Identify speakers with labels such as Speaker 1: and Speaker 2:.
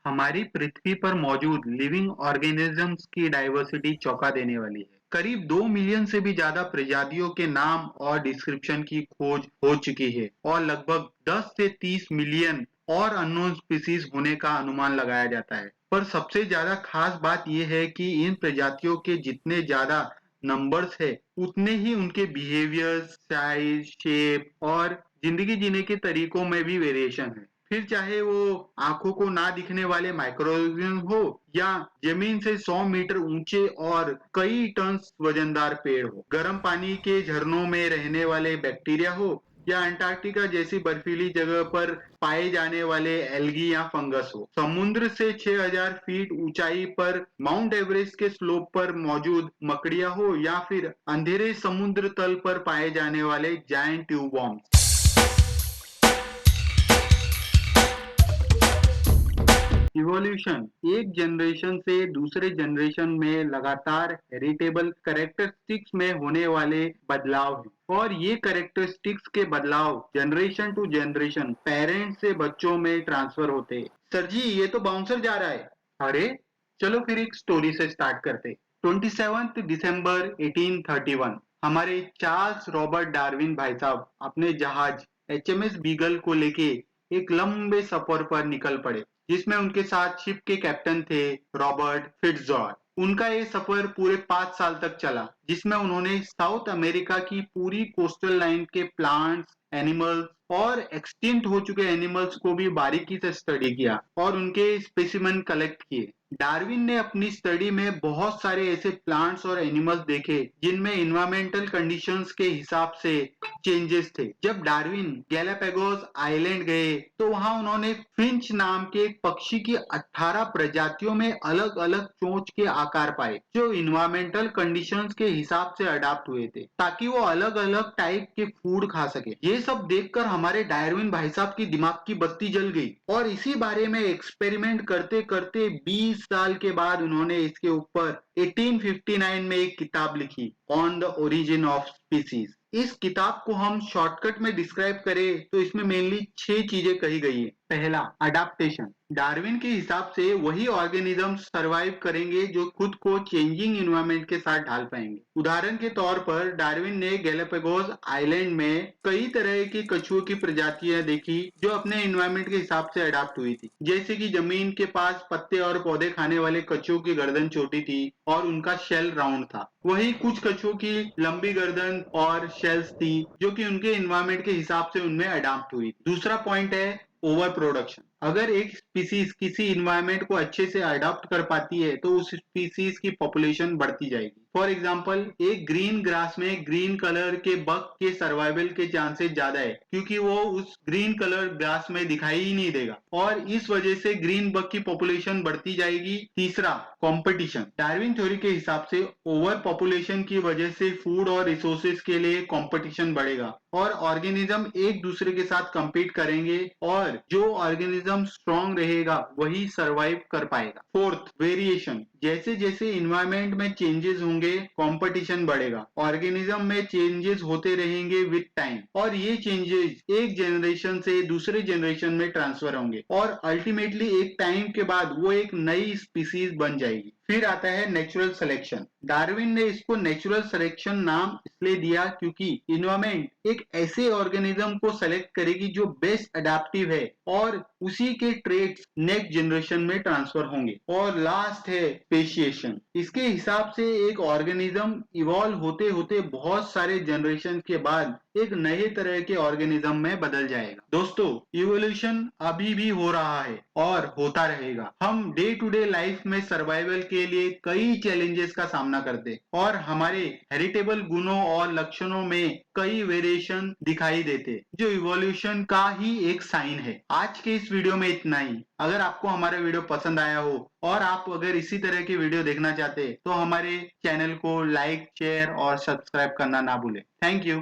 Speaker 1: हमारी पृथ्वी पर मौजूद लिविंग ऑर्गेनिजम्स की डाइवर्सिटी चौंका देने वाली है। करीब 2 मिलियन से भी ज्यादा प्रजातियों के नाम और डिस्क्रिप्शन की खोज हो चुकी है और लगभग 10 से 30 मिलियन और अननोन स्पीसीज होने का अनुमान लगाया जाता है। पर सबसे ज्यादा खास बात यह है कि इन प्रजातियों के जितने ज्यादा नंबर्स है, उतने ही उनके बिहेवियर, साइज, शेप और जिंदगी जीने के तरीकों में भी वेरिएशन है। फिर चाहे वो आंखों को ना दिखने वाले माइक्रोऑर्गेनिज्म हो या जमीन से 100 मीटर ऊंचे और कई टन वजनदार पेड़ हो, गर्म पानी के झरनों में रहने वाले बैक्टीरिया हो या अंटार्कटिका जैसी बर्फीली जगह पर पाए जाने वाले एल्गी या फंगस हो, समुद्र से 6000 फीट ऊंचाई पर माउंट एवरेस्ट के स्लोप पर मौजूद मकड़िया हो या फिर अंधेरे समुद्र तल पर पाए जाने वाले जायंट ट्यूब वर्म्स। इवोल्यूशन एक जनरेशन से दूसरे जनरेशन में लगातार हेरिटेबल कैरेक्टरिस्टिक्स में होने वाले बदलाव है और ये कैरेक्टरिस्टिक्स के बदलाव जनरेशन टू जनरेशन पेरेंट्स से बच्चों में ट्रांसफर होते हैं। सर जी, ये तो बाउंसर जा रहा है। अरे चलो फिर एक स्टोरी से स्टार्ट करते। 27 दिसंबर 1831 हमारे चार्ल्स रॉबर्ट डार्विन भाई साहब अपने जहाज HMS बीगल को लेके एक लंबे सफर पर निकल पड़े, जिसमें उनके साथ शिप के कैप्टन थे रॉबर्ट फिट्जरॉय। उनका ये सफर पूरे 5 साल तक चला, जिसमें उन्होंने साउथ अमेरिका की पूरी कोस्टल लाइन के प्लांट्स, एनिमल्स और एक्सटिंक्ट हो चुके एनिमल्स को भी बारीकी से स्टडी किया और उनके स्पेसिमेन कलेक्ट किए। डार्विन ने अपनी स्टडी में बहुत सारे ऐसे प्लांट्स और एनिमल्स देखे जिनमें इन्वायरमेंटल कंडीशंस के हिसाब से चेंजेस थे। जब डार्विन गैलापागोस आइलैंड गए तो वहां उन्होंने फिंच नाम के एक पक्षी की 18 प्रजातियों में अलग अलग चोंच के आकार पाए, जो इन्वायरमेंटल कंडीशंस के हिसाब से अडाप्ट हुए थे ताकि वो अलग अलग टाइप के फूड खा सके। ये सब देखकर हमारे डार्विन भाई साहब की दिमाग की बत्ती जल गई और इसी बारे में एक्सपेरिमेंट करते करते 20 साल के बाद उन्होंने इसके ऊपर 1859 में एक किताब लिखी, on the origin of species. इस किताब को हम शॉर्टकट में डिस्क्राइब करें तो इसमें मेनली 6 चीजें कही गई है। पहला, अडाप्टेशन। डार्विन के हिसाब से वही ऑर्गेनिज्म सरवाइव करेंगे जो खुद को चेंजिंग एनवायरनमेंट के साथ ढाल पाएंगे। उदाहरण के तौर पर डार्विन ने गैलापागोस आइलैंड में कई तरह की कछुओं की प्रजातियां देखी जो अपने एनवायरनमेंट के हिसाब से अडाप्ट हुई थी, जैसे कि जमीन के पास पत्ते और पौधे खाने वाले कछुओं की गर्दन छोटी थी और उनका शेल राउंड था। वही कुछ कछुओं की लंबी गर्दन और शेल्स थी जो कि उनके एनवायरनमेंट के हिसाब से उनमें अडाप्ट हुई। दूसरा पॉइंट है ओवर प्रोडक्शन। अगर एक स्पीसीज किसी इन्वायरमेंट को अच्छे से अडॉप्ट कर पाती है तो उस स्पीसीज की पॉपुलेशन बढ़ती जाएगी। फॉर एग्जाम्पल, एक ग्रीन ग्रास में ग्रीन कलर के बग के सर्वाइवल के चांसेस ज्यादा है क्योंकि वो उस ग्रीन कलर ग्रास में दिखाई ही नहीं देगा और इस वजह से ग्रीन बग की पॉपुलेशन बढ़ती जाएगी। तीसरा, कंपटीशन। डार्विन थ्योरी के हिसाब से ओवर पॉपुलेशन की वजह से फूड और रिसोर्सेज के लिए कंपटीशन बढ़ेगा और ऑर्गेनिज्म एक दूसरे के साथ compete करेंगे और जो ऑर्गेनिज्म स्ट्रॉन्ग रहेगा वही सरवाइव कर पाएगा। Fourth, variation. जैसे जैसे इन्वायरमेंट में चेंजेस होंगे, कंपटीशन बढ़ेगा, ऑर्गेनिज्म में चेंजेस होते रहेंगे विद टाइम और ये चेंजेस एक जनरेशन से दूसरे जनरेशन में ट्रांसफर होंगे और अल्टीमेटली एक टाइम के बाद वो एक नई स्पीसीज बन जाएगी। फिर आता है नेचुरल सिलेक्शन। डार्विन ने इसको नेचुरल सिलेक्शन नाम इसलिए दिया क्योंकि इन्वायरमेंट एक ऐसे ऑर्गेनिज्म को सेलेक्ट करेगी जो बेस्ट अडेप्टिव है और उसी के ट्रेट्स नेक्स्ट जनरेशन में ट्रांसफर होंगे। और लास्ट है स्पेशिएशन। इसके हिसाब से एक ऑर्गेनिज्म इवॉल्व होते होते बहुत सारे जनरेशन के बाद एक नए तरह के ऑर्गेनिज्म में बदल जाएगा। दोस्तों, इवोल्यूशन अभी भी हो रहा है और होता रहेगा। हम डे टू डे लाइफ में सर्वाइवल के लिए कई चैलेंजेस का सामना करते हैं और हमारे हेरिटेबल गुणों और लक्षणों में कई वेरिएशन दिखाई देते जो इवोल्यूशन का ही एक साइन है। आज के इस वीडियो में इतना ही। अगर आपको हमारा वीडियो पसंद आया हो और आप अगर इसी तरह की वीडियो देखना चाहते तो हमारे चैनल को लाइक, शेयर और सब्सक्राइब करना ना भूलें। Thank you.